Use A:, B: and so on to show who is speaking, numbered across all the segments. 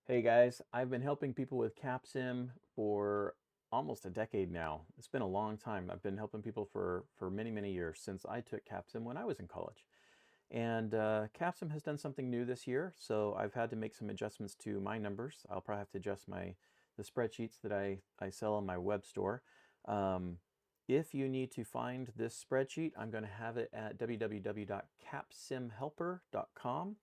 A: Hey guys, I've been helping people with CapSim for almost a decade now. It's been a long time. I've been helping people for many, many years since I took CapSim when I was in college. And CapSim has done something new this year, so I've had to make some adjustments to my numbers. I'll probably have to adjust the spreadsheets that I sell on my web store. Um, if you need to find this spreadsheet, I'm going to have it at www.capsimhelper.com,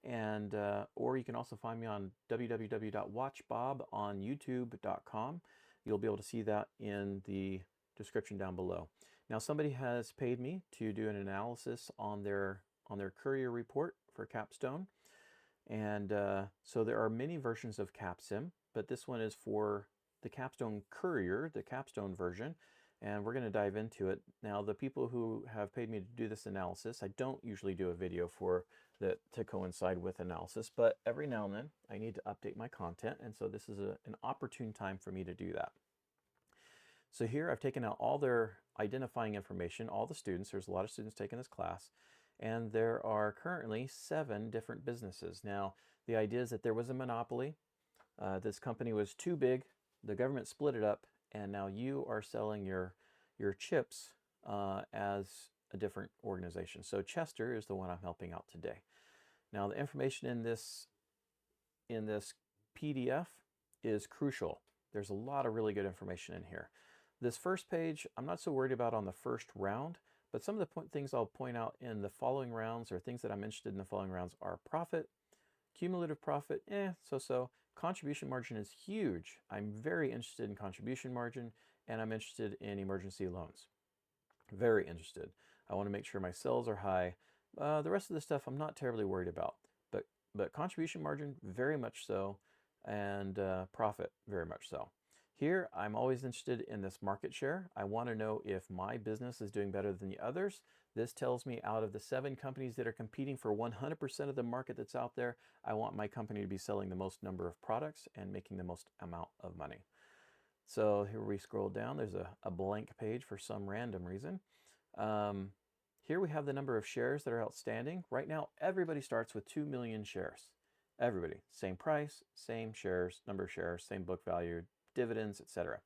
A: and or you can also find me on www.watchbob on youtube.com. You'll be able to see that in the description down below. Now, somebody has paid me to do an analysis on their courier report for Capstone, and so there are many versions of CapSim, but this one is for the Capstone Courier, the Capstone version, and we're going to dive into it. Now, the people who have paid me to do this analysis, I don't usually do a video for that to coincide with analysis, but every now and then I need to update my content, and so this is an opportune time for me to do that. So here I've taken out all their identifying information, all the students. There's a lot of students taking this class, and there are currently 7 different businesses. Now, the idea is that there was a monopoly. This company was too big. The government split it up, and now you are selling your chips as a different organization. So Chester is the one I'm helping out today. Now, the information in this PDF is crucial. There's a lot of really good information in here. This first page, I'm not so worried about on the first round, but some of the things I'll point out in the following rounds, or things that I'm interested in the following rounds, are profit, cumulative profit, so-so. Contribution margin is huge. I'm very interested in contribution margin, and I'm interested in emergency loans. Very interested. I want to make sure my sales are high. The rest of the stuff I'm not terribly worried about, but contribution margin, very much so, and profit, very much so. Here, I'm always interested in this market share. I want to know if my business is doing better than the others. This tells me out of the 7 companies that are competing for 100% of the market that's out there, I want my company to be selling the most number of products and making the most amount of money. So here we scroll down, there's a blank page for some random reason. Here we have the number of shares that are outstanding. Right now, everybody starts with 2 million shares. Everybody, same price, same shares, number of shares, same book value, dividends, etc.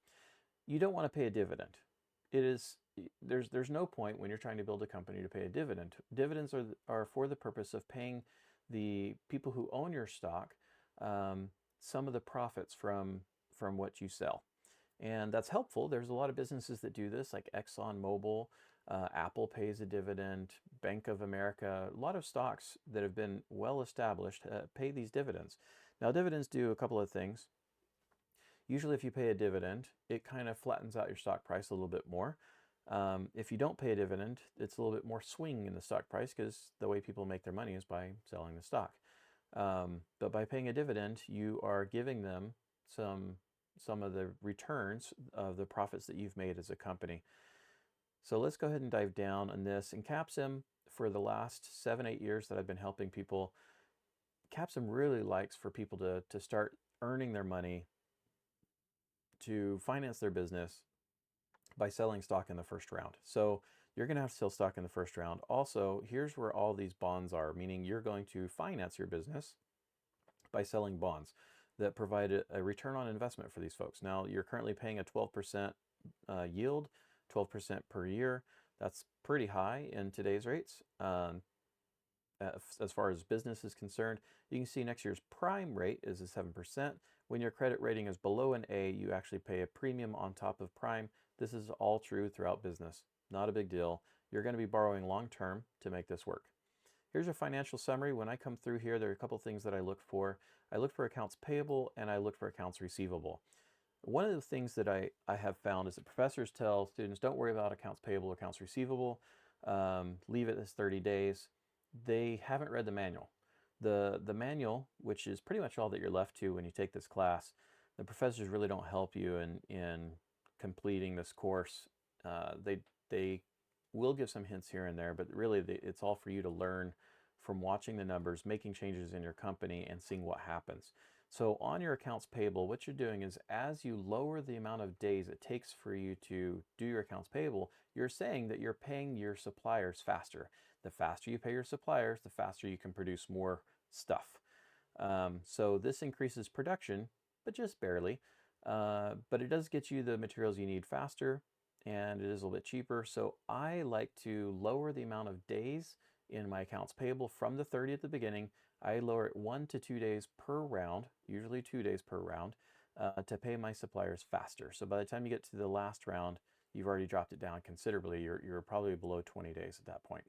A: You don't want to pay a dividend. There's no point when you're trying to build a company to pay a dividend. Dividends are for the purpose of paying the people who own your stock some of the profits from what you sell. And that's helpful. There's a lot of businesses that do this, like ExxonMobil, Apple pays a dividend, Bank of America, a lot of stocks that have been well established pay these dividends. Now, dividends do a couple of things. Usually if you pay a dividend, it kind of flattens out your stock price a little bit more. If you don't pay a dividend, it's a little bit more swing in the stock price because the way people make their money is by selling the stock. But by paying a dividend, you are giving them some of the returns of the profits that you've made as a company. So let's go ahead and dive down on this. In CapSim, for the last 7-8 years that I've been helping people, CapSim really likes for people to start earning their money to finance their business by selling stock in the first round. So you're going to have to sell stock in the first round. Also, here's where all these bonds are, meaning you're going to finance your business by selling bonds that provide a return on investment for these folks. Now, you're currently paying a 12% yield, 12% per year. That's pretty high in today's rates. As far as business is concerned, you can see next year's prime rate is a 7%. When your credit rating is below an A, you actually pay a premium on top of prime. This is all true throughout business. Not a big deal. You're going to be borrowing long term to make this work. Here's a financial summary. When I come through here, there are a couple things that I look for. I look for accounts payable and I look for accounts receivable. One of the things that I have found is that professors tell students, don't worry about accounts payable or accounts receivable. Leave it as 30 days. They haven't read the manual. The manual, which is pretty much all that you're left to when you take this class, the professors really don't help you in completing this course. They will give some hints here and there, but really it's all for you to learn from watching the numbers, making changes in your company, and seeing what happens. So on your accounts payable, what you're doing is as you lower the amount of days it takes for you to do your accounts payable, you're saying that you're paying your suppliers faster. The faster you pay your suppliers, the faster you can produce more stuff. So this increases production, but just barely. But it does get you the materials you need faster, and it is a little bit cheaper. So I like to lower the amount of days in my accounts payable from the 30 at the beginning. I lower it 1 to 2 days per round, usually 2 days per round, to pay my suppliers faster. So by the time you get to the last round, you've already dropped it down considerably. You're probably below 20 days at that point.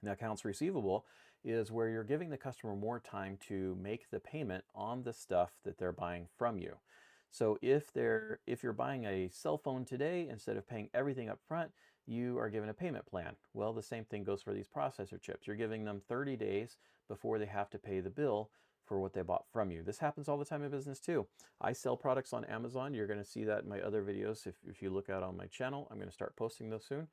A: Now, accounts receivable is where you're giving the customer more time to make the payment on the stuff that they're buying from you. So if you're buying a cell phone today, instead of paying everything up front, you are given a payment plan. Well, the same thing goes for these processor chips. You're giving them 30 days before they have to pay the bill for what they bought from you. This happens all the time in business too. I sell products on Amazon. You're going to see that in my other videos. If you look out on my channel, I'm going to start posting those soon.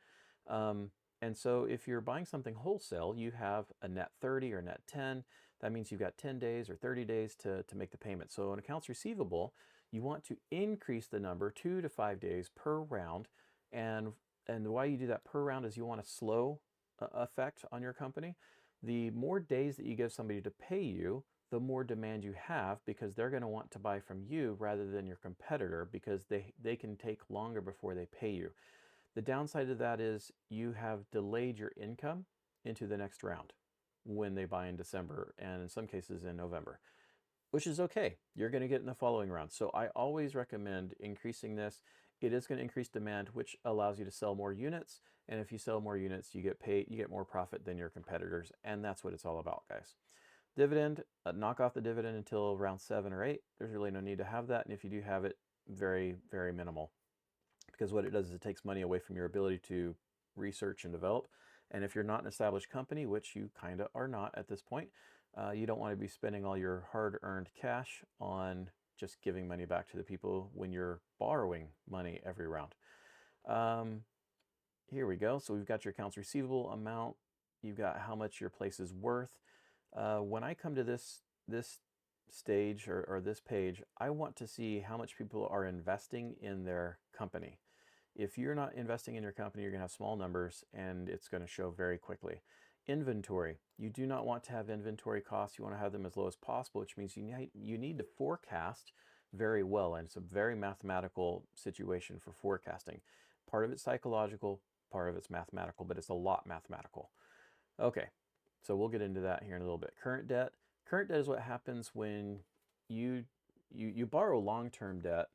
A: And so if you're buying something wholesale, you have a net 30 or net 10. That means you've got 10 days or 30 days to make the payment. So in accounts receivable, you want to increase the number 2 to 5 days per round. And why you do that per round is you want a slow effect on your company. The more days that you give somebody to pay you, the more demand you have, because they're going to want to buy from you rather than your competitor, because they can take longer before they pay you. The downside of that is you have delayed your income into the next round when they buy in December, and in some cases in November, which is okay. You're going to get in the following round. So I always recommend increasing this. It is going to increase demand, which allows you to sell more units. And if you sell more units, you get paid, you get more profit than your competitors. And that's what it's all about, guys. Dividend, knock off the dividend until round 7 or 8. There's really no need to have that. And if you do have it, very, very minimal. Because what it does is it takes money away from your ability to research and develop. And if you're not an established company, which you kind of are not at this point, you don't want to be spending all your hard-earned cash on just giving money back to the people when you're borrowing money every round. Here we go. So we've got your accounts receivable amount. You've got how much your place is worth. When I come to this stage or this page, I want to see how much people are investing in their company. If you're not investing in your company, you're going to have small numbers and it's going to show very quickly. Inventory. You do not want to have inventory costs. You want to have them as low as possible, which means you need to forecast very well. And it's a very mathematical situation for forecasting. Part of it's psychological, part of it's mathematical, but it's a lot mathematical. Okay, so we'll get into that here in a little bit. Current debt. Current debt is what happens when you borrow long-term debt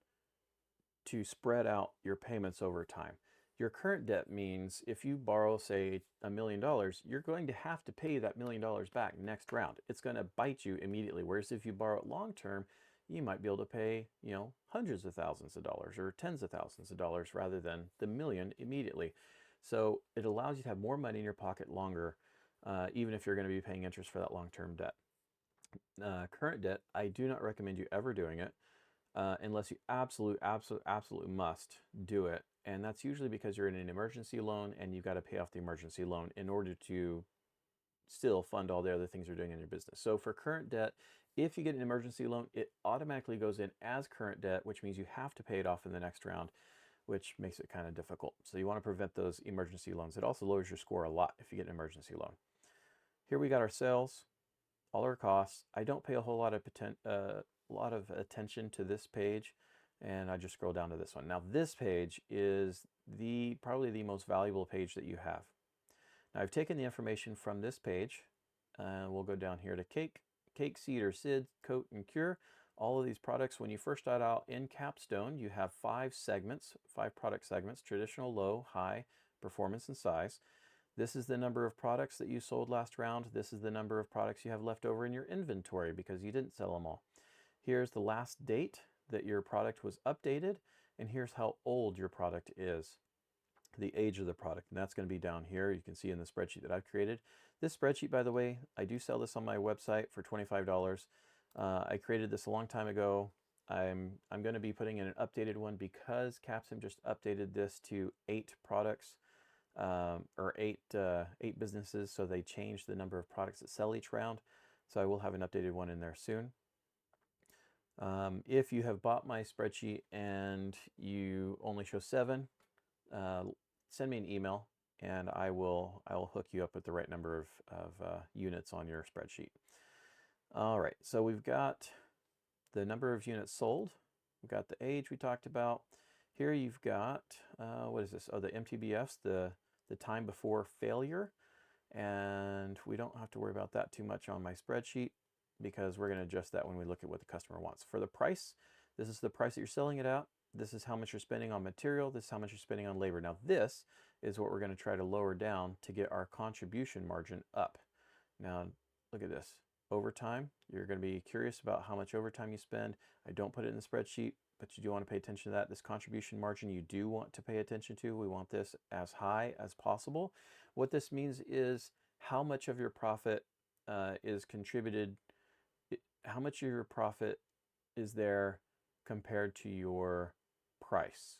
A: to spread out your payments over time. Your current debt means if you borrow, say, $1 million, you're going to have to pay that $1 million back next round. It's going to bite you immediately. Whereas if you borrow it long-term, you might be able to pay, hundreds of thousands of dollars or tens of thousands of dollars rather than the million immediately. So it allows you to have more money in your pocket longer, even if you're going to be paying interest for that long-term debt. Current debt, I do not recommend you ever doing it. Unless you absolutely must do it. And that's usually because you're in an emergency loan and you've got to pay off the emergency loan in order to still fund all the other things you're doing in your business. So for current debt, if you get an emergency loan, it automatically goes in as current debt, which means you have to pay it off in the next round, which makes it kind of difficult. So you want to prevent those emergency loans. It also lowers your score a lot if you get an emergency loan. Here we got our sales, all our costs. I don't pay a whole lot of attention to this page, and I just scroll down to this one. Now this page is probably the most valuable page that you have. Now I've taken the information from this page, we'll go down here to cake, cedar, SID, coat, and cure. All of these products, when you first start out in Capstone, you have 5 product segments: traditional, low, high, performance, and size. This is the number of products that you sold last round. This is the number of products you have left over in your inventory because you didn't sell them all. Here's the last date that your product was updated, and here's how old your product is, the age of the product, and that's going to be down here. You can see in the spreadsheet that I've created. This spreadsheet, by the way, I do sell this on my website for $25. I created this a long time ago. I'm going to be putting in an updated one because CapSim just updated this to 8 products, or 8 businesses, so they changed the number of products that sell each round. So I will have an updated one in there soon. If you have bought my spreadsheet and you only show 7, send me an email and I will hook you up with the right number of units on your spreadsheet. All right, so we've got the number of units sold. We've got the age we talked about. Here you've got, what is this? Oh, the MTBFs, the time before failure. And we don't have to worry about that too much on my spreadsheet because we're going to adjust that when we look at what the customer wants. For the price, this is the price that you're selling it at. This is how much you're spending on material. This is how much you're spending on labor. Now this is what we're going to try to lower down to get our contribution margin up. Now look at this. Overtime, you're going to be curious about how much overtime you spend. I don't put it in the spreadsheet, but you do want to pay attention to that. This contribution margin you do want to pay attention to. We want this as high as possible. What this means is how much of your profit is contributed, how much of your profit is there compared to your price.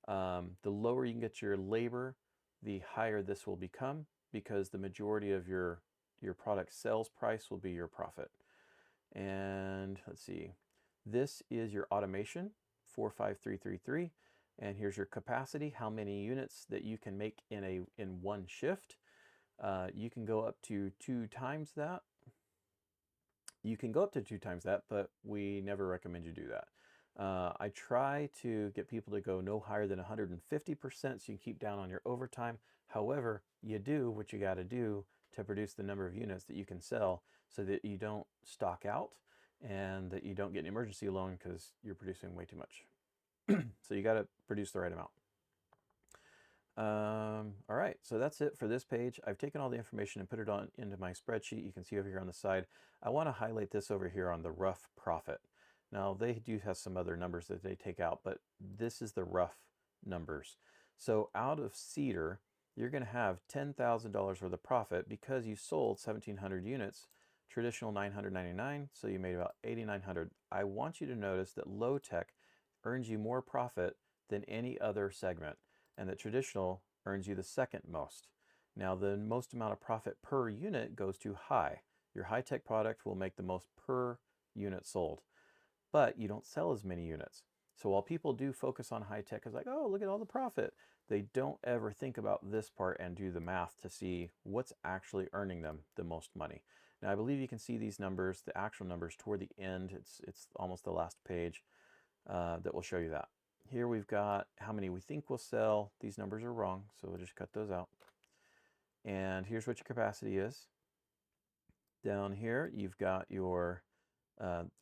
A: The lower you can get your labor, the higher this will become because the majority of your product sales price will be your profit. And let's see, this is your automation, 45333, and here's your capacity, how many units that you can make in one shift. You can go up to 2 times that. You can go up to 2 times that, but we never recommend you do that. I try to get people to go no higher than 150% so you can keep down on your overtime. However, you do what you got to do to produce the number of units that you can sell so that you don't stock out and that you don't get an emergency loan because you're producing way too much. So you got to produce the right amount. All right, so that's it for this page. I've taken all the information and put it on into my spreadsheet. You can see over here on the side. I want to highlight this over here on the rough profit. Now they do have some other numbers that they take out, but this is the rough numbers. So out of cedar, you're going to have $10,000 worth of profit because you sold 1,700 units, traditional 999, so you made about 8,900. I want you to notice that low tech earns you more profit than any other segment, and that traditional earns you the second most. Now the most amount of profit per unit goes to high. Your high-tech product will make the most per unit sold, but you don't sell as many units. So while people do focus on high-tech as like, oh, look at all the profit, they don't ever think about this part and do the math to see what's actually earning them the most money. Now I believe you can see these numbers, the actual numbers toward the end. It's almost the last page that will show you that. Here we've got how many we think will sell. These numbers are wrong, so we'll just cut those out. And here's what your capacity is. Down here, you've got your,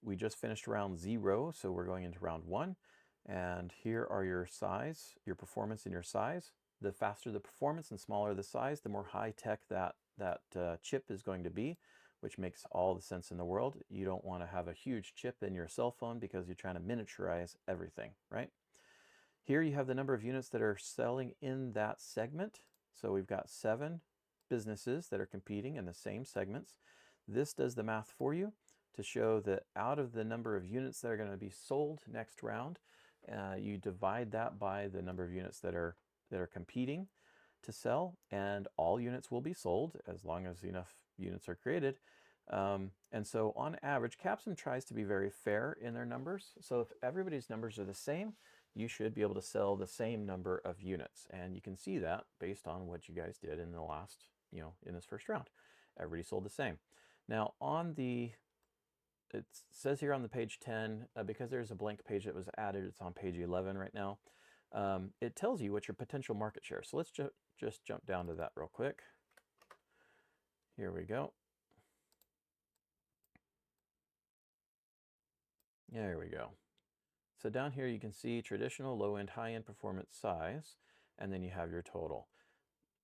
A: we just finished round 0, so we're going into round 1. And here are your size, your performance and your size. The faster the performance and smaller the size, the more high-tech that chip is going to be, which makes all the sense in the world. You don't want to have a huge chip in your cell phone because you're trying to miniaturize everything, right? Here you have the number of units that are selling in that segment. So we've got 7 businesses that are competing in the same segments. This does the math for you to show that out of the number of units that are going to be sold next round, you divide that by the number of units that are competing to sell, and all units will be sold as long as enough units are created. And so on average, CapSim tries to be very fair in their numbers. So if everybody's numbers are the same, you should be able to sell the same number of units. And you can see that based on what you guys did in the last, in this first round. Everybody sold the same. Now on the, it says here on the page 10, because there's a blank page that was added, it's on page 11 right now. It tells you what your potential market share. So let's just jump down to that real quick. Here we go. There we go. So down here you can see traditional, low-end, high-end performance size, and then you have your total.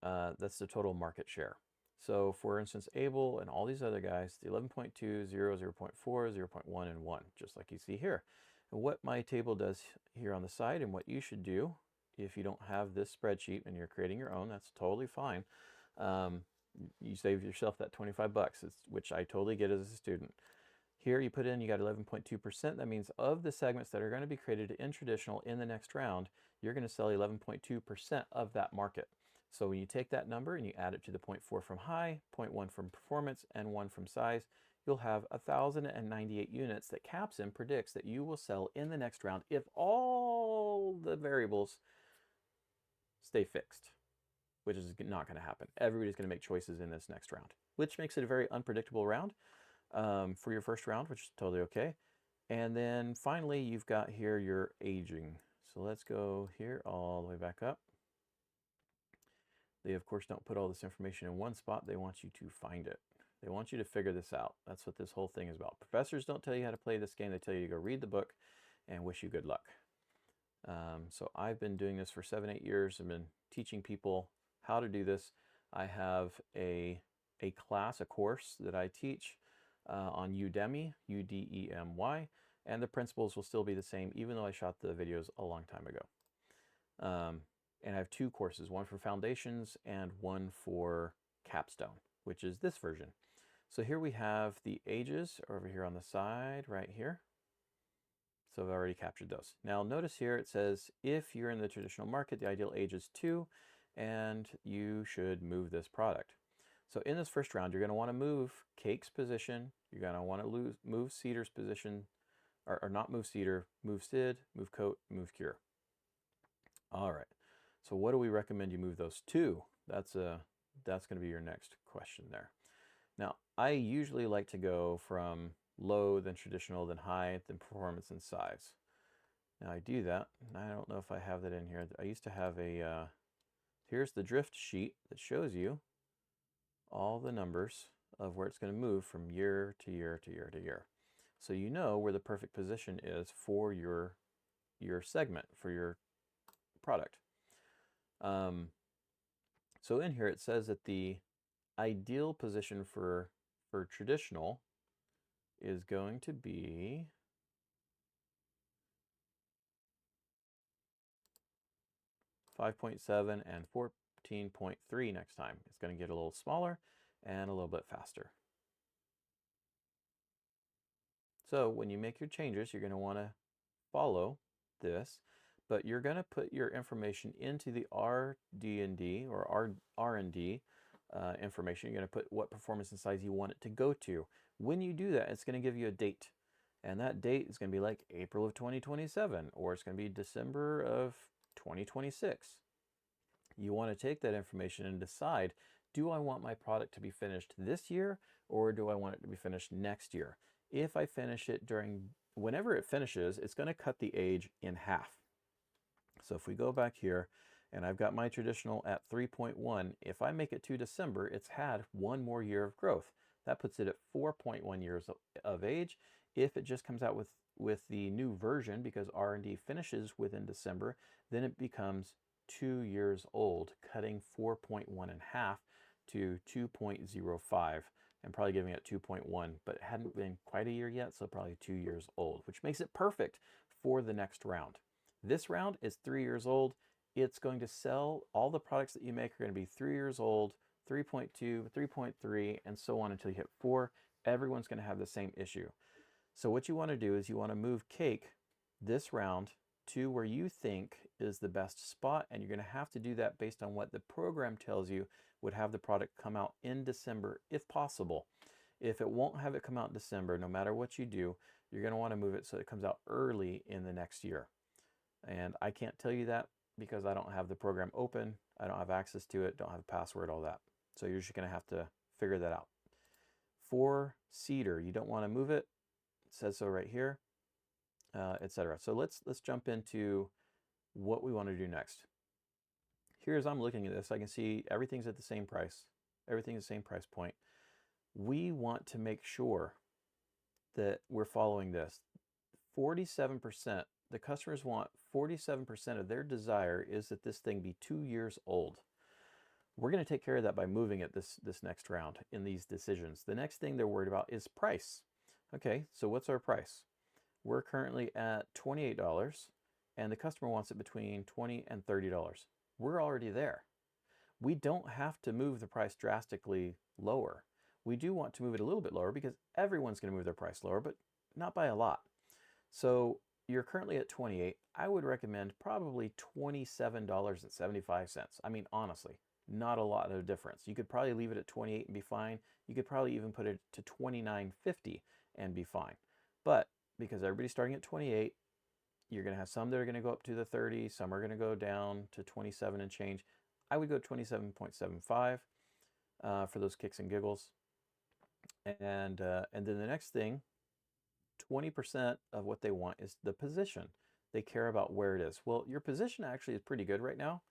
A: That's the total market share. So for instance, Able and all these other guys, the 11.2, 0, 0.4, 0.1, and 1, just like you see here. And what my table does here on the side, and what you should do if you don't have this spreadsheet and you're creating your own, that's totally fine. You save yourself that 25 bucks, which I totally get as a student. Here you put in, you got 11.2%. That means of the segments that are going to be created in traditional in the next round, you're going to sell 11.2% of that market. So when you take that number and you add it to the 0.4 from high, 0.1 from performance, and 1 from size, you'll have 1,098 units that CapSim predicts that you will sell in the next round if all the variables stay fixed, which is not going to happen. Everybody's going to make choices in this next round, which makes it a very unpredictable round. for your first round, which is totally okay. And then finally, you've got here your aging. So let's go here all the way back up. They, of course, don't put all this information in one spot. They want you to find it. They want you to figure this out. That's what this whole thing is about. Professors don't tell you how to play this game. They tell you to go read the book and wish you good luck. So I've been doing this for 7-8 years. I've been teaching people how to do this. I have a class, a course that I teach on Udemy, Udemy, and the principles will still be the same even though I shot the videos a long time ago. And I have 2 courses, one for Foundations and one for Capstone, which is this version. So here we have the ages over here on the side, right here. So I've already captured those. Now notice here it says, if you're in the traditional market, the ideal age is 2, and you should move this product. So in this first round, you're going to want to move Cake's position. You're going to want to move Cedar's position, or not move Cedar, move Sid, move Coat, move Cure. All right. So what do we recommend you move those to? That's going to be your next question there. Now, I usually like to go from low, then traditional, then high, then performance and size. Now I do that, and I don't know if I have that in here. I used to have here's the drift sheet that shows you all the numbers of where it's going to move from year to year to year to year. So you know where the perfect position is for your segment, for your product. So in here it says that the ideal position for traditional is going to be .7 and 14.3 next time. It's going to get a little smaller and a little bit faster. So when you make your changes, you're going to want to follow this, but you're going to put your information into the RD&D or R&D information. You're going to put what performance and size you want it to go to. When you do that, it's going to give you a date. And that date is going to be like April of 2027, or it's going to be December of 2026. You want to take that information and decide, do I want my product to be finished this year, or do I want it to be finished next year? If I finish it whenever it finishes, it's going to cut the age in half. So if we go back here, and I've got my traditional at 3.1, if I make it to December, it's had 1 more year of growth. That puts it at 4.1 years of age. If it just comes out with the new version, because R&D finishes within December, then it becomes 2 years old, cutting 4.1 in half to 2.05, and probably giving it 2.1, but it hadn't been quite a year yet, so probably 2 years old, which makes it perfect for the next round. This round is 3 years old. It's going to sell, all the products that you make are going to be 3 years old, 3.2, 3.3, and so on until you hit 4. Everyone's going to have the same issue. So what you want to do is you want to move Cake this round to where you think is the best spot, and you're going to have to do that based on what the program tells you would have the product come out in December if possible. If it won't have it come out in December, no matter what you do, you're going to want to move it so it comes out early in the next year. And I can't tell you that because I don't have the program open, I don't have access to it, don't have a password, all that. So you're just going to have to figure that out. For Cedar, you don't want to move it. It says so right here, etc. So let's jump into what we want to do next. Here, as I'm looking at this, I can see everything's at the same price. Everything's the same price point. We want to make sure that we're following this. 47%, the customers want 47% of their desire is that this thing be 2 years old. We're going to take care of that by moving it this next round in these decisions. The next thing they're worried about is price. Okay, so what's our price? We're currently at $28, and the customer wants it between $20 and $30. We're already there. We don't have to move the price drastically lower. We do want to move it a little bit lower because everyone's going to move their price lower, but not by a lot. So you're currently at 28. I would recommend probably $27.75. I mean, honestly, not a lot of difference. You could probably leave it at 28 and be fine. You could probably even put it to $29.50 and be fine. But because everybody's starting at 28, you're going to have some that are going to go up to the 30, some are going to go down to 27 and change. I would go 27.75 for those kicks and giggles. And then the next thing, 20% of what they want is the position. They care about where it is. Well, your position actually is pretty good right now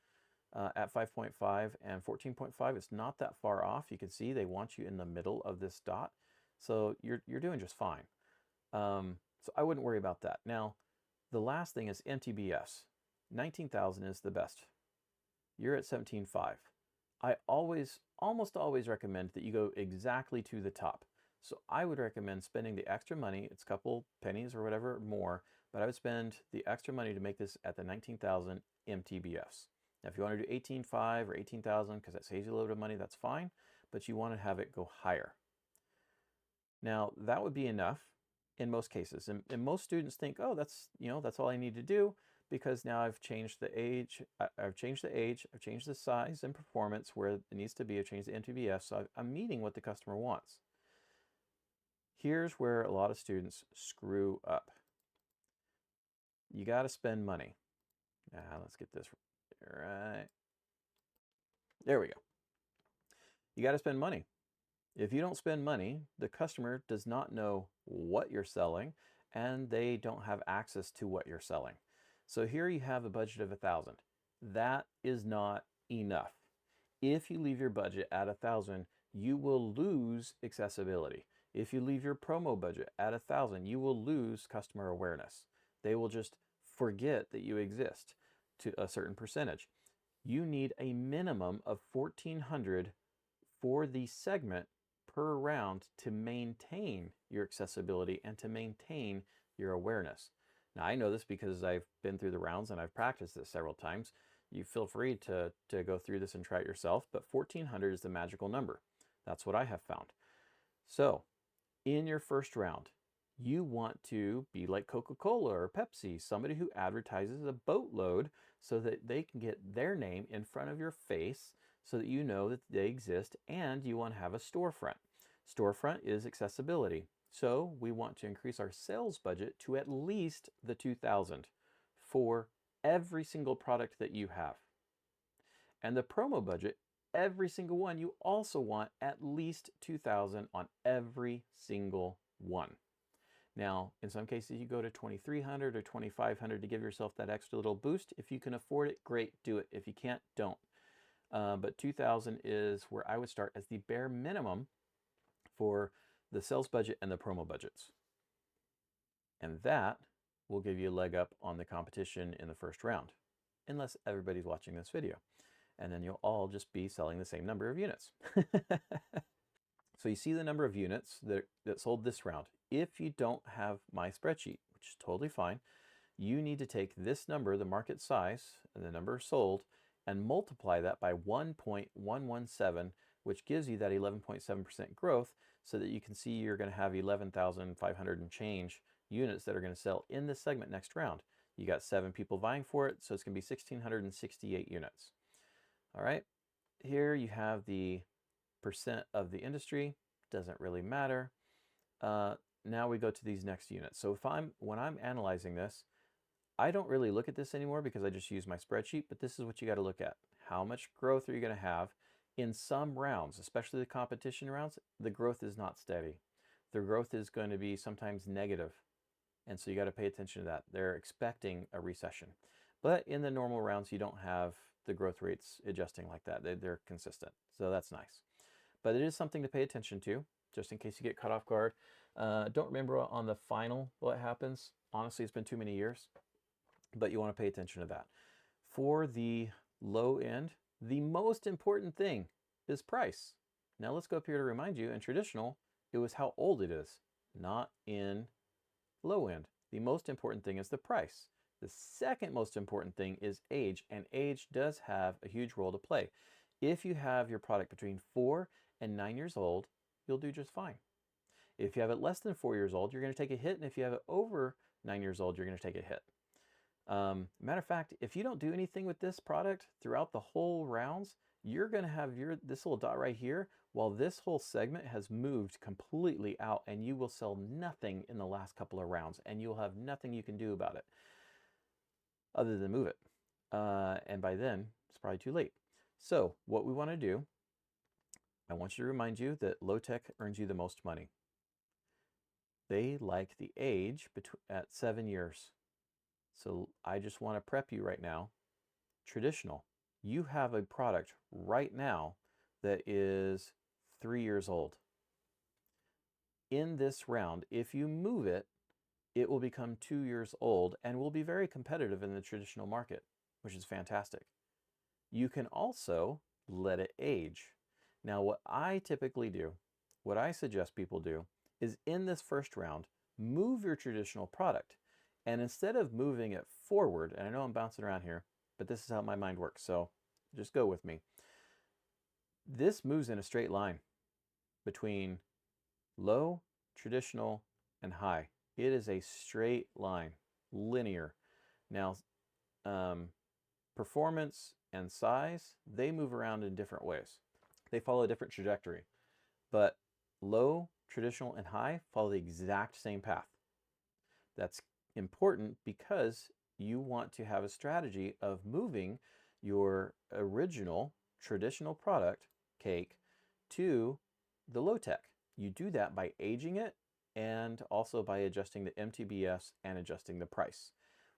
A: at 5.5 and 14.5. It's not that far off. You can see they want you in the middle of this dot. So you're doing just fine. So I wouldn't worry about that. Now, the last thing is MTBFs. 19,000 is the best. You're at 17.5. I almost always recommend that you go exactly to the top. So I would recommend spending the extra money, it's a couple pennies or whatever more, but I would spend the extra money to make this at the 19,000 MTBFs. Now, if you want to do 18.5 or 18,000 because that saves you a little bit of money, that's fine, but you want to have it go higher. Now, that would be enough in most cases. And most students think, oh, that's all I need to do because now I've changed the age, I've changed the size and performance where it needs to be, I've changed the MTBF, so I'm meeting what the customer wants. Here's where a lot of students screw up. You got to spend money. Now, let's get this right. There we go. You got to spend money. If you don't spend money, the customer does not know what you're selling and they don't have access to what you're selling. So here you have a budget of 1,000. That is not enough. If you leave your budget at 1,000, you will lose accessibility. If you leave your promo budget at 1,000, you will lose customer awareness. They will just forget that you exist to a certain percentage. You need a minimum of 1,400 for the segment per round to maintain your accessibility and to maintain your awareness. Now, I know this because I've been through the rounds and I've practiced this several times. You feel free to go through this and try it yourself, but 1,400 is the magical number. That's what I have found. So, in your first round, you want to be like Coca-Cola or Pepsi, somebody who advertises a boatload so that they can get their name in front of your face so that you know that they exist, and you want to have a storefront. Storefront is accessibility. So we want to increase our sales budget to at least the 2,000 for every single product that you have. And the promo budget, every single one, you also want at least 2,000 on every single one. Now, in some cases, you go to 2,300 or 2,500 to give yourself that extra little boost. If you can afford it, great, do it. If you can't, don't. But 2,000 is where I would start as the bare minimum for the sales budget and the promo budgets. And that will give you a leg up on the competition in the first round, unless everybody's watching this video. And then you'll all just be selling the same number of units. So you see the number of units that sold this round. If you don't have my spreadsheet, which is totally fine, you need to take this number, the market size, and the number sold, and multiply that by 1.117, which gives you that 11.7% growth, so that you can see you're going to have 11,500 and change units that are going to sell in this segment next round. You got 7 people vying for it, so it's going to be 1,668 units. All right, here you have the percent of the industry. Doesn't really matter. Now we go to these next units. So when I'm analyzing this, I don't really look at this anymore because I just use my spreadsheet, but this is what you got to look at. How much growth are you going to have? In some rounds, especially the competition rounds, the growth is not steady. The growth is going to be sometimes negative. And so you got to pay attention to that. They're expecting a recession. But in the normal rounds, you don't have the growth rates adjusting like that. They're consistent. So that's nice. But it is something to pay attention to, just in case you get caught off guard. Don't remember on the final what happens. Honestly, it's been too many years. But you want to pay attention to that. For the low end, the most important thing is price. Now let's go up here to remind you, in traditional, it was how old it is, not in low end. The most important thing is the price. The second most important thing is age, and age does have a huge role to play. If you have your product between 4 and 9 years old, you'll do just fine. If you have it less than 4 years old, you're going to take a hit, and if you have it over 9 years old, you're going to take a hit. Matter of fact, if you don't do anything with this product throughout the whole rounds, you're going to have this little dot right here, while this whole segment has moved completely out, and you will sell nothing in the last couple of rounds, and you'll have nothing you can do about it other than move it. And by then, it's probably too late. So what we want to do I want you to remind you that low tech earns you the most money. They like the age at 7 years. So I just want to prep you right now. Traditional, you have a product right now that is 3 years old. In this round, if you move it, it will become 2 years old and will be very competitive in the traditional market, which is fantastic. You can also let it age. Now, what I typically do, what I suggest people do, is in this first round, move your traditional product. And instead of moving it forward, and I know I'm bouncing around here, but this is how my mind works, so just go with me. This moves in a straight line between low, traditional, and high. It is a straight line, linear. Now, performance and size, they move around in different ways. They follow a different trajectory. But low, traditional, and high follow the exact same path. That's important because you want to have a strategy of moving your original traditional product, cake, to the low tech. You do that by aging it and also by adjusting the MTBFs and adjusting the price.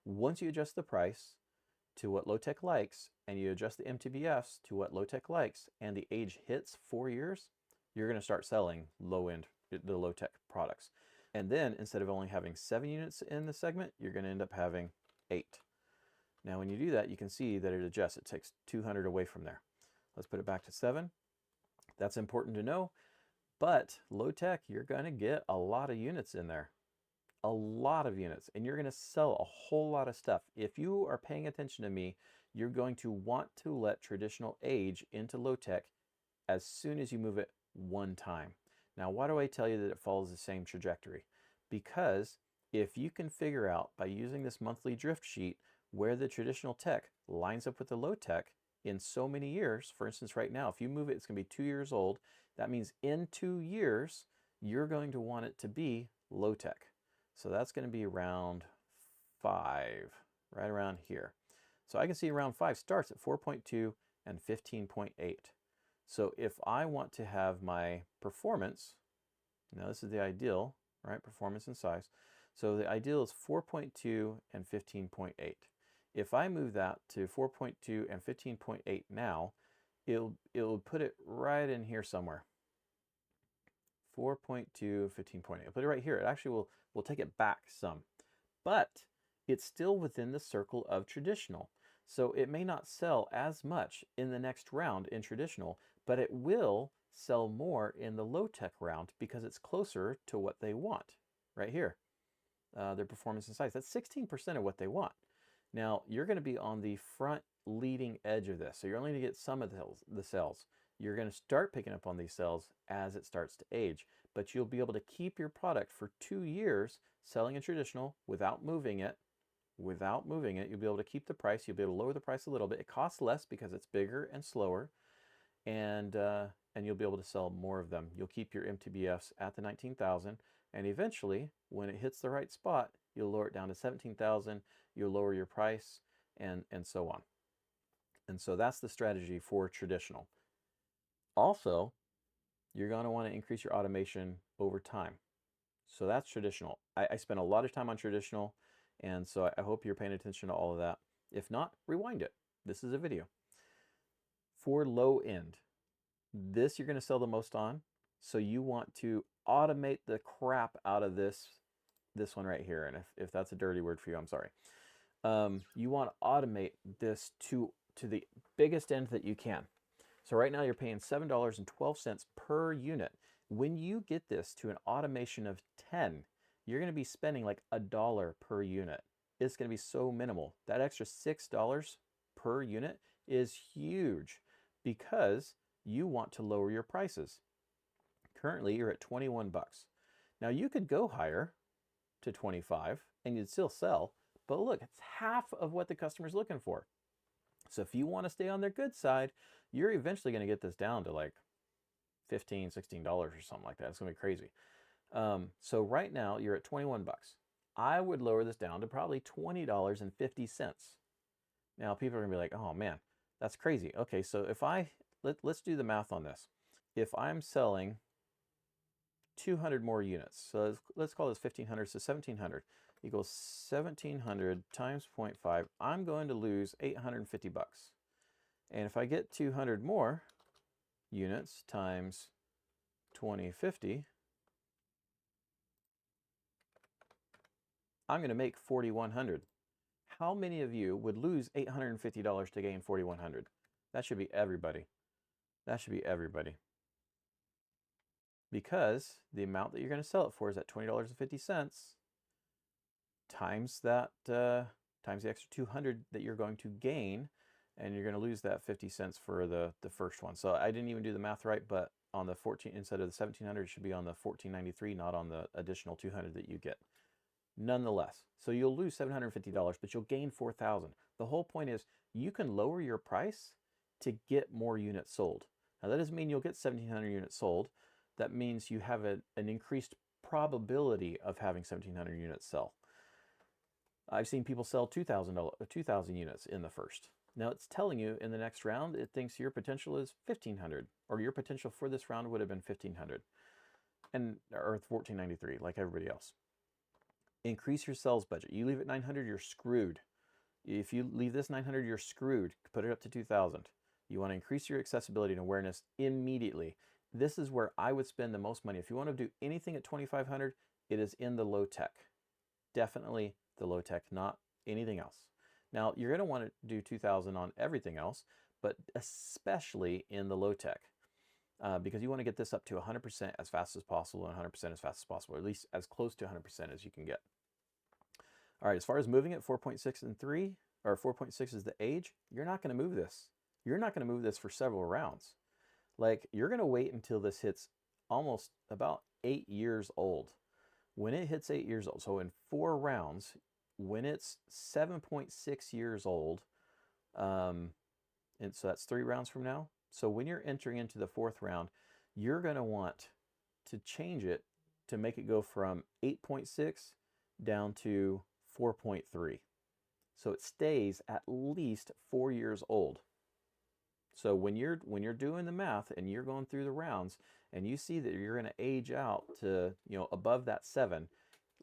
A: Once you adjust the price to what low tech likes and you adjust the MTBFs to what low tech likes and the age hits 4 years, you're going to start selling the low tech products. And then instead of only having 7 units in the segment, you're going to end up having 8. Now when you do that, you can see that it adjusts. It takes 200 away from there. Let's put it back to 7. That's important to know. But low tech, you're going to get a lot of units in there. A lot of units. And you're going to sell a whole lot of stuff. If you are paying attention to me, you're going to want to let traditional age into low tech as soon as you move it one time. Now, why do I tell you that it follows the same trajectory? Because if you can figure out by using this monthly drift sheet where the traditional tech lines up with the low tech in so many years, for instance, right now, if you move it, it's going to be 2 years old. That means in 2 years, you're going to want it to be low tech. So that's going to be around 5, right around here. So I can see round 5 starts at 4.2 and 15.8. So if I want to have my performance, now this is the ideal, right? Performance and size. So the ideal is 4.2 and 15.8. If I move that to 4.2 and 15.8 now, it'll put it right in here somewhere. 4.2, 15.8. I'll put it right here. It actually will take it back some. But it's still within the circle of traditional. So it may not sell as much in the next round in traditional, but it will sell more in the low tech round because it's closer to what they want right here. Their performance and size. That's 16% of what they want. Now you're going to be on the front leading edge of this. So you're only going to get some of the cells. You're going to start picking up on these cells as it starts to age, but you'll be able to keep your product for 2 years selling in traditional without moving it. Without moving it, you'll be able to keep the price. You'll be able to lower the price a little bit. It costs less because it's bigger and slower, and you'll be able to sell more of them. You'll keep your MTBFs at the 19,000, and eventually, when it hits the right spot, you'll lower it down to 17,000. You'll lower your price, and so on. And so that's the strategy for traditional. Also, you're going to want to increase your automation over time. So that's traditional. I spent a lot of time on traditional, and so I hope you're paying attention to all of that. If not, rewind it. This is a video. For low end, this you're going to sell the most on, so you want to automate the crap out of this one right here. And if that's a dirty word for you, I'm sorry. You want to automate this to the biggest end that you can. So right now you're paying $7.12 per unit. When you get this to an automation of 10, you're going to be spending like $1 per unit. It's going to be so minimal. That extra $6 per unit is huge because you want to lower your prices. Currently, you're at 21 bucks. Now you could go higher to 25 and you'd still sell, but look, it's half of what the customer's looking for. So if you want to stay on their good side, you're eventually going to get this down to like $15, $16 or something like that. It's going to be crazy. So right now you're at 21 bucks. I would lower this down to probably $20.50. Now people are going to be like, oh man, that's crazy. Okay, so if let's do the math on this. if I'm selling 200 more units, so let's call this 1500, so 1700 equals 1700 times 0.5, I'm going to lose 850 bucks. And if I get 200 more units times 2050, I'm going to make 4100. How many of you would lose $850 to gain 4100? That should be everybody. That should be everybody. Because the amount that you're going to sell it for is at $20.50 times that times the extra 200 that you're going to gain, and you're going to lose that 50 cents for the first one. So I didn't even do the math right, but on the 14, instead of the 1700, it should be on the 1493, not on the additional 200 that you get. Nonetheless, so you'll lose $750, but you'll gain 4,000. The whole point is you can lower your price to get more units sold. Now that doesn't mean you'll get 1,700 units sold. That means you have an increased probability of having 1,700 units sell. I've seen people sell 2,000 units in the first. Now it's telling you in the next round, it thinks your potential is 1,500, or your potential for this round would have been 1,500, or 1,493, like everybody else. Increase your sales budget. You leave it 900, you're screwed. If you leave this 900, you're screwed. Put it up to 2,000. You want to increase your accessibility and awareness immediately. This is where I would spend the most money. If you want to do anything at 2,500, it is in the low tech. Definitely the low tech, not anything else. Now, you're going to want to do 2,000 on everything else, but especially in the low tech, because you want to get this up to 100% as fast as possible and 100% as fast as possible, or at least as close to 100% as you can get. All right, as far as moving it, 4.6 and 3, or 4.6 is the age, you're not going to move this. You're not going to move this for several rounds. Like, you're going to wait until this hits almost about 8 years old. When it hits 8 years old, so in 4 rounds, when it's 7.6 years old, and so that's 3 rounds from now. So when you're entering into the 4th round, you're going to want to change it to make it go from 8.6 down to 4.3. So it stays at least 4 years old. So when you're doing the math and you're going through the rounds and you see that you're going to age out to, above that 7,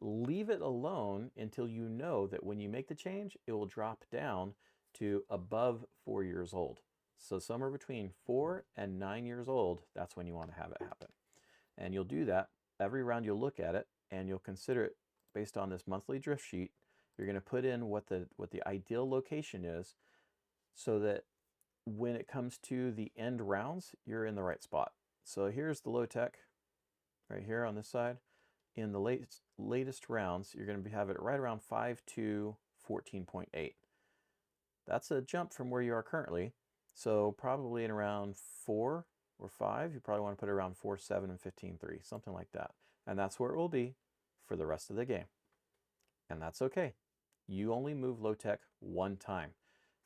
A: leave it alone until you know that when you make the change, it will drop down to above 4 years old. So somewhere between 4 and 9 years old, that's when you want to have it happen. And you'll do that every round. You'll look at it and you'll consider it based on this monthly drift sheet. You're going to put in what the ideal location is, so that when it comes to the end rounds, you're in the right spot. So here's the low tech right here on this side. In the latest rounds, you're going to have it right around 5 to 14.8. That's a jump from where you are currently. So probably in around 4 or 5, you probably want to put it around 4, 7, and 15.3, something like that. And that's where it will be for the rest of the game. And that's okay. You only move low tech one time.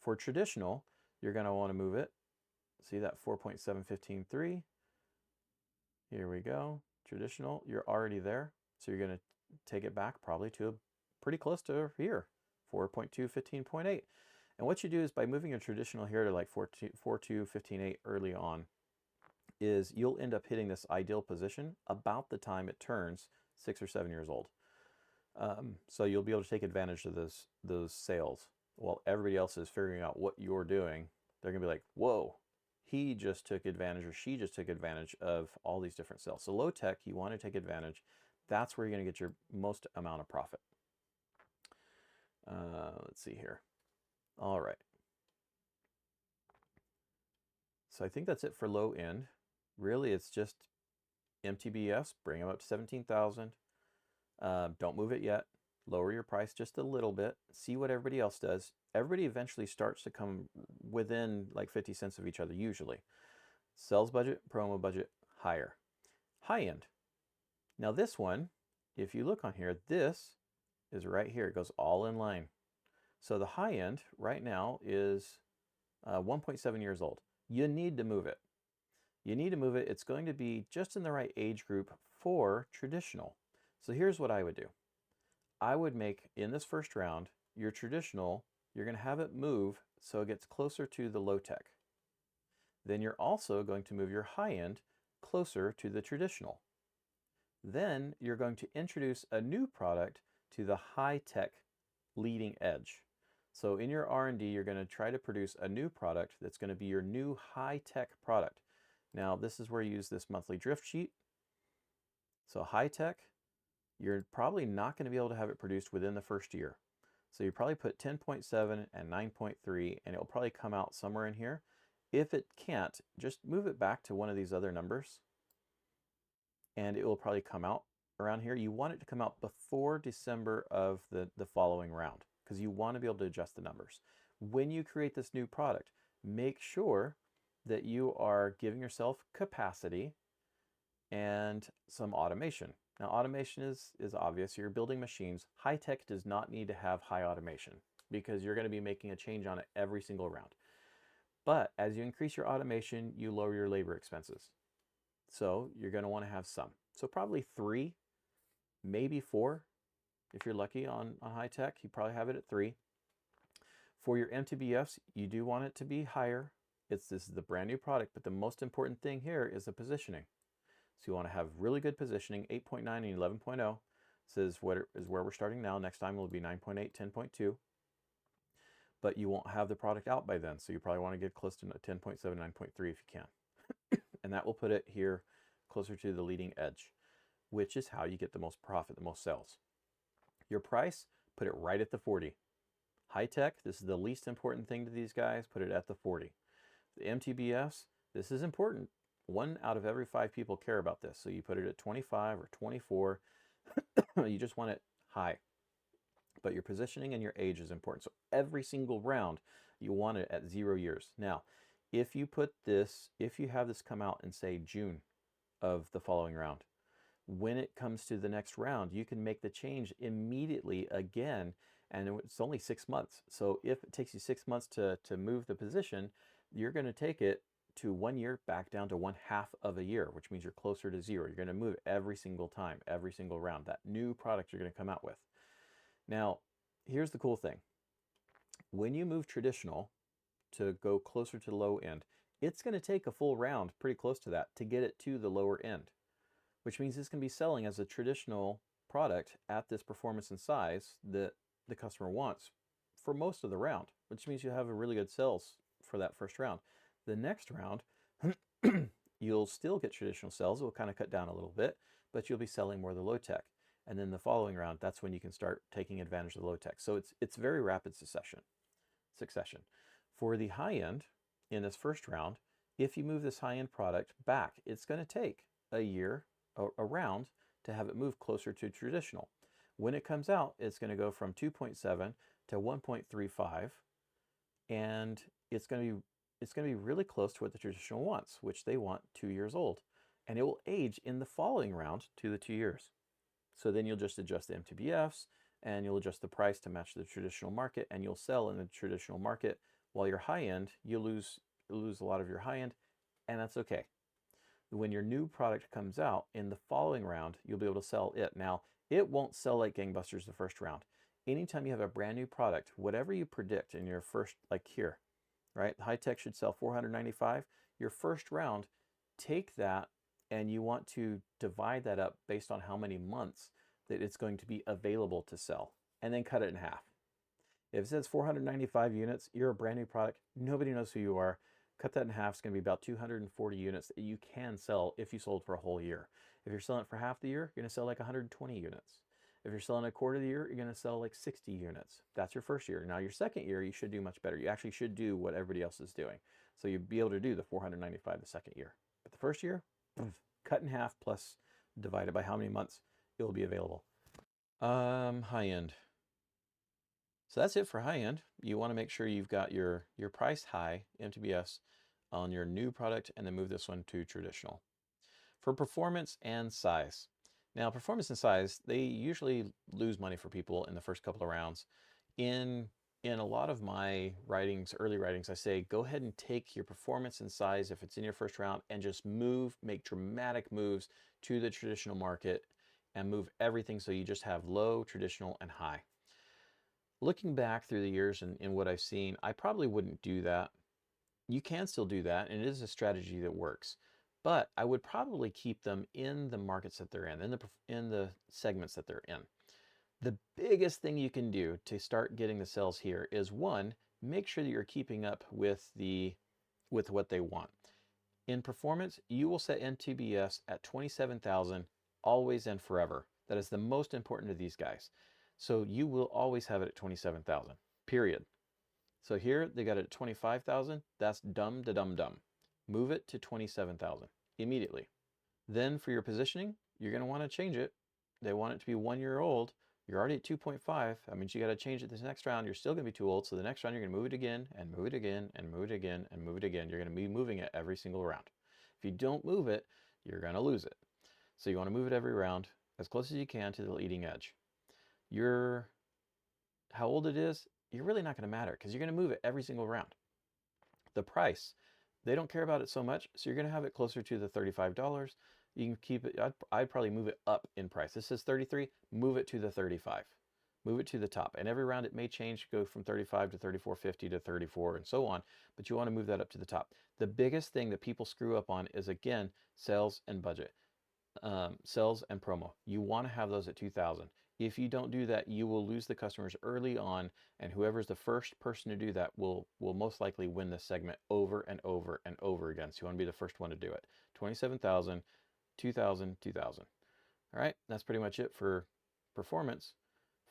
A: For traditional, you're going to want to move it. See that 4.715.3? Here we go. Traditional, you're already there. So you're going to take it back probably to pretty close to here, 4.215.8. And what you do is by moving your traditional here to like 4.215.8 early on, is you'll end up hitting this ideal position about the time it turns 6 or 7 years old. So you'll be able to take advantage of those sales while everybody else is figuring out what you're doing. They're gonna be like, whoa, he just took advantage, or she just took advantage of all these different sales. So low tech, you want to take advantage. That's where you're gonna get your most amount of profit. Let's see here. All right. So I think that's it for low end. Really, it's just MTBS, bring them up to 17,000. Don't move it yet. Lower your price just a little bit. See what everybody else does. Everybody eventually starts to come within like 50 cents of each other usually. Sales budget, promo budget, higher. High end. Now this one, if you look on here, this is right here. It goes all in line. So the high end right now is 1.7 years old. You need to move it. You need to move it. It's going to be just in the right age group for traditional. So here's what I would do. I would make, in this first round, your traditional, you're going to have it move so it gets closer to the low tech. Then you're also going to move your high end closer to the traditional. Then you're going to introduce a new product to the high-tech leading edge. So in your R&D, you're going to try to produce a new product that's going to be your new high-tech product. Now, this is where you use this monthly drift sheet. So high-tech, you're probably not going to be able to have it produced within the first year. So you probably put 10.7 and 9.3, and it'll probably come out somewhere in here. If it can't, just move it back to one of these other numbers, and it will probably come out around here. You want it to come out before December of the following round, because you want to be able to adjust the numbers. When you create this new product, make sure that you are giving yourself capacity and some automation. Now, automation is obvious. You're building machines. High tech does not need to have high automation because you're going to be making a change on it every single round. But as you increase your automation, you lower your labor expenses. So you're going to want to have some. So probably 3, maybe 4. If you're lucky on high tech, you probably have it at 3. For your MTBFs, you do want it to be higher. This is the brand new product, but the most important thing here is the positioning. So you want to have really good positioning. 8.9 and 11.0 says what is where we're starting now. Next time will be 9.8, 10.2. But you won't have the product out by then, so you probably want to get close to 10.7, 9.3 if you can. And that will put it here closer to the leading edge, which is how you get the most profit, the most sales. Your price, put it right at the 40. High tech, this is the least important thing to these guys, put it at the 40. The MTBFs, this is important. 1 out of every 5 people care about this, so you put it at 25 or 24. You just want it high. But your positioning and your age is important. So every single round, you want it at 0 years. Now, if you have this come out in, say, June of the following round, when it comes to the next round, you can make the change immediately again, and it's only 6 months. So if it takes you 6 months to move the position, you're going to take it to 1 year back down to 1/2 of a year, which means you're closer to 0. You're going to move every single time, every single round, that new product you're going to come out with. Now, here's the cool thing. When you move traditional to go closer to the low end, it's going to take a full round, pretty close to that, to get it to the lower end, which means it's going to be selling as a traditional product at this performance and size that the customer wants for most of the round, which means you have a really good sales for that first round. The next round, you'll still get traditional sales. It will kind of cut down a little bit, but you'll be selling more of the low tech. And then the following round, that's when you can start taking advantage of the low tech. So it's very rapid succession. For the high end, in this first round, if you move this high end product back, it's going to take a year around to have it move closer to traditional. When it comes out, it's going to go from 2.7 to 1.35, and it's going to be really close to what the traditional wants, which they want 2 years old. And it will age in the following round to the 2 years. So then you'll just adjust the MTBFs, and you'll adjust the price to match the traditional market, and you'll sell in the traditional market, while your high end, you lose a lot of your high end, and that's okay. When your new product comes out in the following round, you'll be able to sell it. Now, it won't sell like gangbusters the first round. Anytime you have a brand new product, whatever you predict in your first, like here, right? High tech should sell 495. Your first round, take that, and you want to divide that up based on how many months that it's going to be available to sell, and then cut it in half. If it says 495 units, you're a brand new product, nobody knows who you are. Cut that in half, it's going to be about 240 units that you can sell if you sold for a whole year. If you're selling it for half the year, you're going to sell like 120 units. If you're selling a quarter of the year, you're going to sell like 60 units. That's your first year. Now, your second year, you should do much better. You actually should do what everybody else is doing. So you'd be able to do the 495 the second year. But the first year, cut in half plus divided by how many months it will be available. High end. So that's it for high end. You want to make sure you've got your price high MTBFs on your new product, and then move this one to traditional. For performance and size. Now, performance and size, they usually lose money for people in the first couple of rounds. In a lot of my writings, early writings, I say go ahead and take your performance and size if it's in your first round, and just make dramatic moves to the traditional market and move everything so you just have low, traditional, and high. Looking back through the years and what I've seen, I probably wouldn't do that. You can still do that, and it is a strategy that works. but I would probably keep them in the markets that they're in the segments that they're in. The biggest thing you can do to start getting the sales here is, one, make sure that you're keeping up with what they want. In performance, you will set NTBS at 27,000 always and forever. That is the most important to these guys. So you will always have it at 27,000, period. So here they got it at 25,000. That's dumb to dumb dumb. Move it to 27,000 immediately. Then for your positioning, you're going to want to change it. They want it to be 1 year old. You're already at 2.5. That means you got to change it this next round. You're still going to be too old. So the next round, you're going to move it again and move it again and move it again and move it again. You're going to be moving it every single round. If you don't move it, you're going to lose it. So you want to move it every round as close as you can to the leading edge. How old it is, you're really not going to matter because you're going to move it every single round. The price, they don't care about it so much, so you're going to have it closer to the $35. You can keep it, I'd probably move it up in price. This is 33, move it to the 35. Move it to the top. And every round it may change, go from 35 to 34.50 to 34 and so on, but you want to move that up to the top. The biggest thing that people screw up on is, again, sales and budget. Sales and promo. You want to have those at 2,000. If you don't do that, you will lose the customers early on, and whoever's the first person to do that will most likely win this segment over and over and over again. So you want to be the first one to do it. 27,000, 2,000, 2,000. All right, that's pretty much it for performance.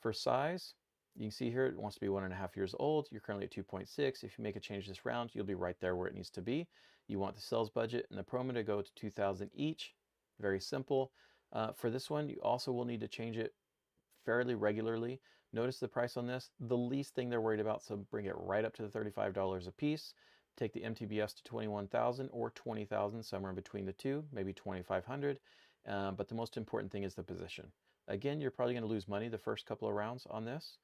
A: For size, you can see here it wants to be 1.5 years old. You're currently at 2.6. If you make a change this round, you'll be right there where it needs to be. You want the sales budget and the promo to go to 2,000 each. Very simple. For this one, you also will need to change it fairly regularly. Notice the price on this, the least thing they're worried about, so bring it right up to the $35 a piece. Take the MTBS to 21,000 or 20,000, somewhere in between the two, maybe 2,500. But the most important thing is the position. Again, you're probably going to lose money the first couple of rounds on this,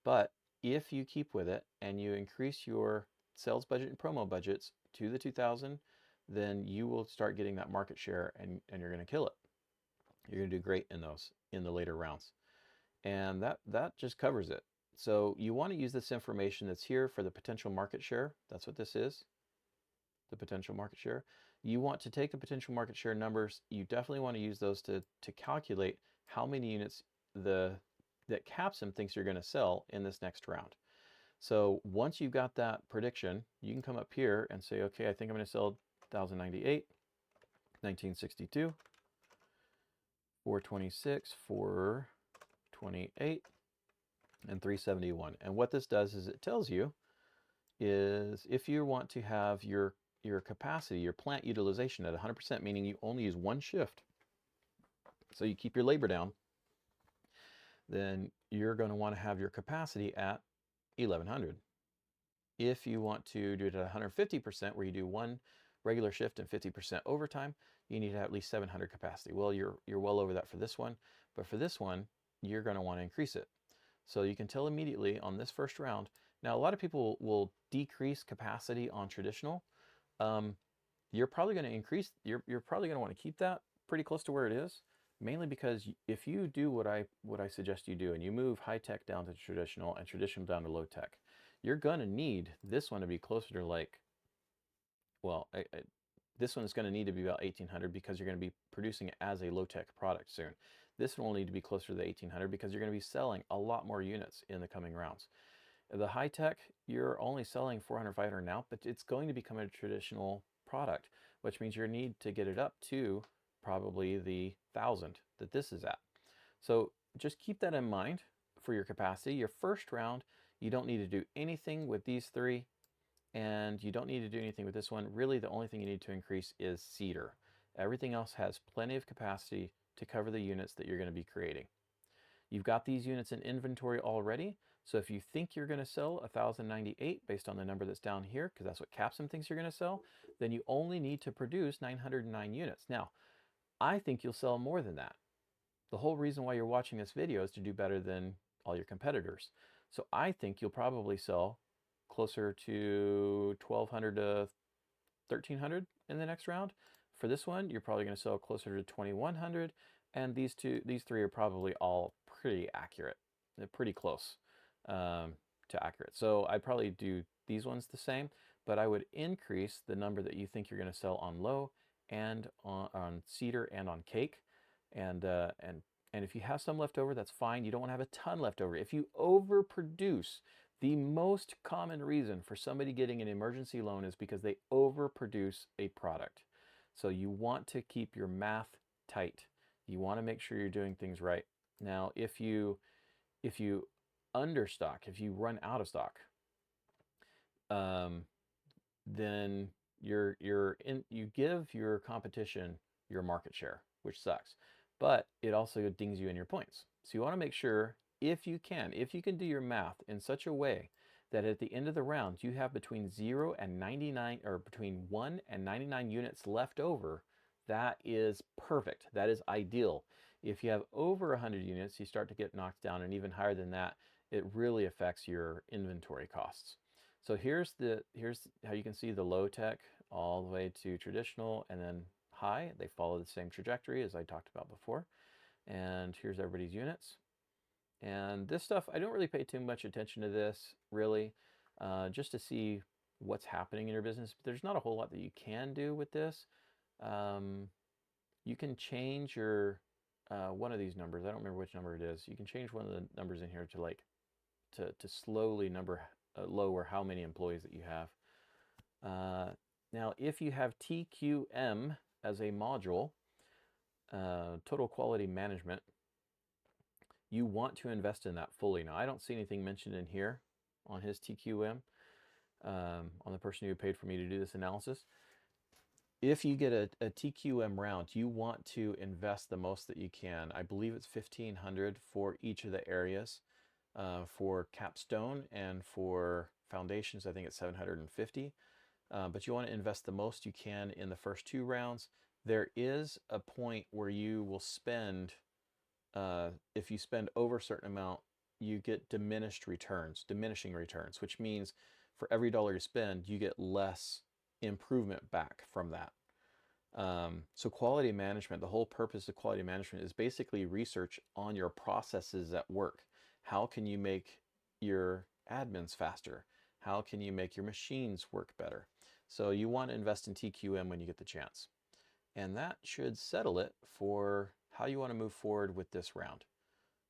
A: but if you keep with it and you increase your sales budget and promo budgets to the 2,000, then you will start getting that market share and you're going to kill it. You're going to do great in those in the later rounds. And that just covers it. So you want to use this information that's here for the potential market share. That's what this is, the potential market share. You want to take the potential market share numbers. You definitely want to use those to calculate how many units that CapSim thinks you're going to sell in this next round. So once you've got that prediction, you can come up here and say, okay, I think I'm going to sell 1,098, 1962, 426, 428, and 371. And what this does is it tells you is if you want to have your capacity, your plant utilization at 100%, meaning you only use one shift, so you keep your labor down, then you're going to want to have your capacity at 1,100. If you want to do it at 150%, where you do one regular shift and 50% overtime, you need to have at least 700 capacity. Well, you're well over that for this one, but for this one, you're going to want to increase it. So you can tell immediately on this first round. Now, a lot of people will decrease capacity on traditional. You're probably going to increase, you're probably going to want to keep that pretty close to where it is, mainly because if you do what I suggest you do, and you move high tech down to traditional and traditional down to low tech, you're going to need this one to be closer to, like, well, this one is going to need to be about 1,800 because you're going to be producing it as a low tech product soon. This one will need to be closer to the 1,800 because you're going to be selling a lot more units in the coming rounds. The high tech, you're only selling 400, 500 now, but it's going to become a traditional product, which means you need to get it up to probably the 1,000 that this is at. So just keep that in mind for your capacity. Your first round, you don't need to do anything with these three, and you don't need to do anything with this one. Really, the only thing you need to increase is cedar. Everything else has plenty of capacity to cover the units that you're going to be creating. You've got these units in inventory already, so if you think you're going to sell 1,098 based on the number that's down here, because that's what CapSim thinks you're going to sell, then you only need to produce 909 units. Now, I think you'll sell more than that. The whole reason why you're watching this video is to do better than all your competitors. So I think you'll probably sell closer to 1,200 to 1,300 in the next round. For this one, you're probably going to sell closer to 2,100, and these three are probably all pretty accurate. They're pretty close to accurate. So I'd probably do these ones the same, but I would increase the number that you think you're going to sell on low and on cedar and on cake. And if you have some left over, that's fine. You don't want to have a ton left over. If you overproduce, the most common reason for somebody getting an emergency loan is because they overproduce a product. So you want to keep your math tight. You want to make sure you're doing things right. Now, if you understock, if you run out of stock, then you give your competition your market share, which sucks, but it also dings you in your points. So you want to make sure, if you can do your math in such a way that at the end of the round you have between 0 and 99, or between 1 and 99 units left over. That is perfect. That is ideal. If you have over 100 units, you start to get knocked down, and even higher than that, it really affects your inventory costs. So here's how you can see the low tech all the way to traditional and then high. They follow the same trajectory as I talked about before. And here's everybody's units. And this stuff, I don't really pay too much attention to this, really, just to see what's happening in your business. But there's not a whole lot that you can do with this. You can change your one of these numbers. I don't remember which number it is. You can change one of the numbers in here to to slowly lower how many employees that you have. Now, if you have TQM as a module, total quality management, you want to invest in that fully. Now, I don't see anything mentioned in here on his TQM, on the person who paid for me to do this analysis. If you get a TQM round, you want to invest the most that you can. I believe it's 1,500 for each of the areas. For capstone and for foundations, I think it's 750. But you want to invest the most you can in the first 2 rounds. There is a point where you will spend, if you spend over a certain amount, you get diminishing returns, which means for every dollar you spend, you get less improvement back from that. So quality management, the whole purpose of quality management is basically research on your processes at work. How can you make your admins faster? How can you make your machines work better? So you want to invest in TQM when you get the chance. And that should settle it for how you want to move forward with this round.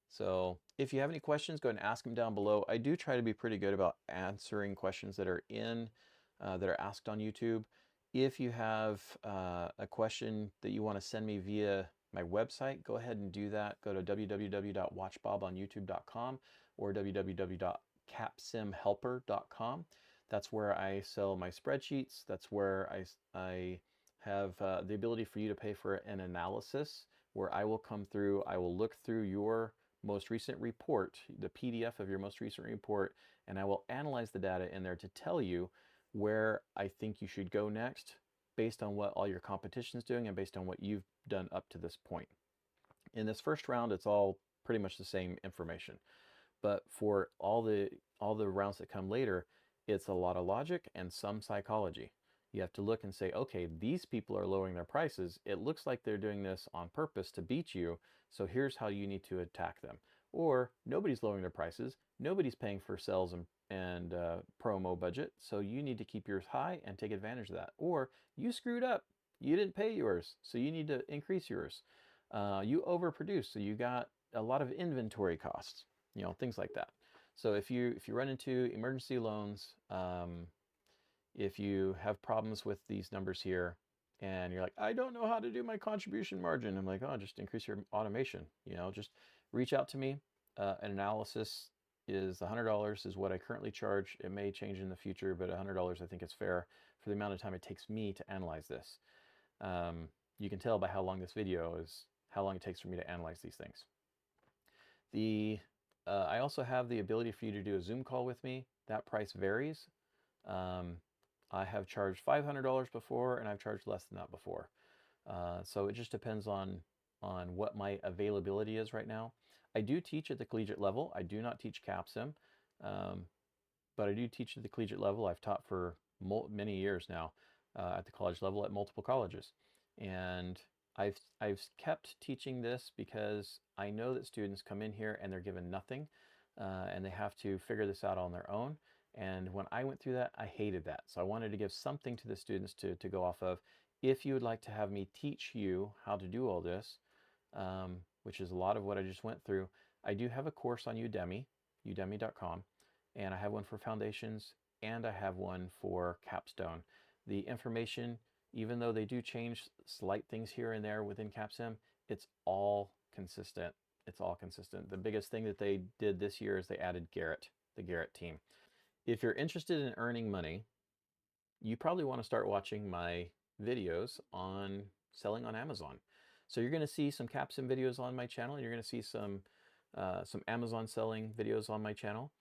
A: So if you have any questions, go ahead and ask them down below. I do try to be pretty good about answering questions that are that are asked on YouTube. If you have a question that you want to send me via my website, go ahead and do that. Go to www.watchbobonyoutube.com or www.capsimhelper.com. That's where I sell my spreadsheets. That's where I have the ability for you to pay for an analysis, where I will come through, I will look through your most recent report, the PDF of your most recent report, and I will analyze the data in there to tell you where I think you should go next, based on what all your competition is doing and based on what you've done up to this point. In this first round, it's all pretty much the same information, but for all the rounds that come later, it's a lot of logic and some psychology. You have to look and say, okay, these people are lowering their prices. It looks like they're doing this on purpose to beat you, so here's how you need to attack them. Or nobody's lowering their prices, nobody's paying for sales and promo budget, so you need to keep yours high and take advantage of that. Or you screwed up, you didn't pay yours, so you need to increase yours. You overproduced, so you got a lot of inventory costs, things like that. So if you run into emergency loans, if you have problems with these numbers here, and you're like, I don't know how to do my contribution margin, I'm like, oh, just increase your automation. Just reach out to me. An analysis is $100 is what I currently charge. It may change in the future, but $100 I think is fair for the amount of time it takes me to analyze this. You can tell by how long this video is, how long it takes for me to analyze these things. I also have the ability for you to do a Zoom call with me. That price varies. I have charged $500 before, and I've charged less than that before. So it just depends on what my availability is right now. I do teach at the collegiate level. I do not teach CapSim, but I do teach at the collegiate level. I've taught for many years now at the college level at multiple colleges. And I've kept teaching this because I know that students come in here and they're given nothing, and they have to figure this out on their own. And when I went through that, I hated that. So I wanted to give something to the students to go off of. If you would like to have me teach you how to do all this, which is a lot of what I just went through, I do have a course on Udemy, udemy.com, and I have one for foundations and I have one for capstone. The information, even though they do change slight things here and there within CapSim, it's all consistent. It's all consistent. The biggest thing that they did this year is they added Garrett, the Garrett team. If you're interested in earning money, you probably want to start watching my videos on selling on Amazon. So you're going to see some CapSim videos on my channel. You're going to see some Amazon selling videos on my channel,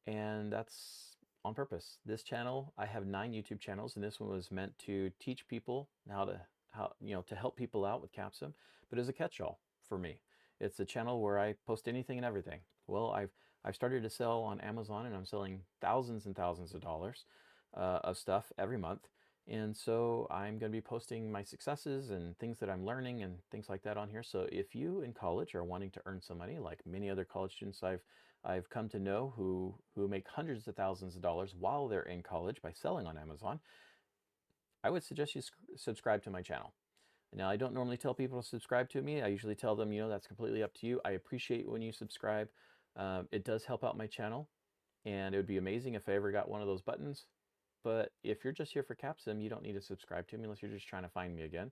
A: and that's on purpose. This channel, I have 9 YouTube channels, and this one was meant to teach people to help people out with CapSim, but as a catch-all for me. It's a channel where I post anything and everything. Well, I've started to sell on Amazon, and I'm selling thousands and thousands of dollars of stuff every month. And so I'm going to be posting my successes and things that I'm learning and things like that on here. So if you in college are wanting to earn some money, like many other college students I've come to know who make hundreds of thousands of dollars while they're in college by selling on Amazon, I would suggest you subscribe to my channel. Now, I don't normally tell people to subscribe to me. I usually tell them, that's completely up to you. I appreciate when you subscribe. It does help out my channel, and it would be amazing if I ever got one of those buttons. But if you're just here for CapSim, you don't need to subscribe to me unless you're just trying to find me again.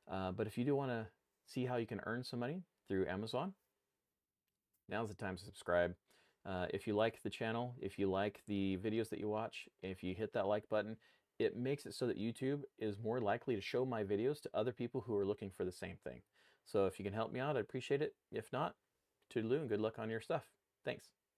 A: But if you do want to see how you can earn some money through Amazon, now's the time to subscribe. If you like the channel, if you like the videos that you watch, if you hit that like button, it makes it so that YouTube is more likely to show my videos to other people who are looking for the same thing. So if you can help me out, I'd appreciate it. If not, toodaloo and good luck on your stuff. Thanks.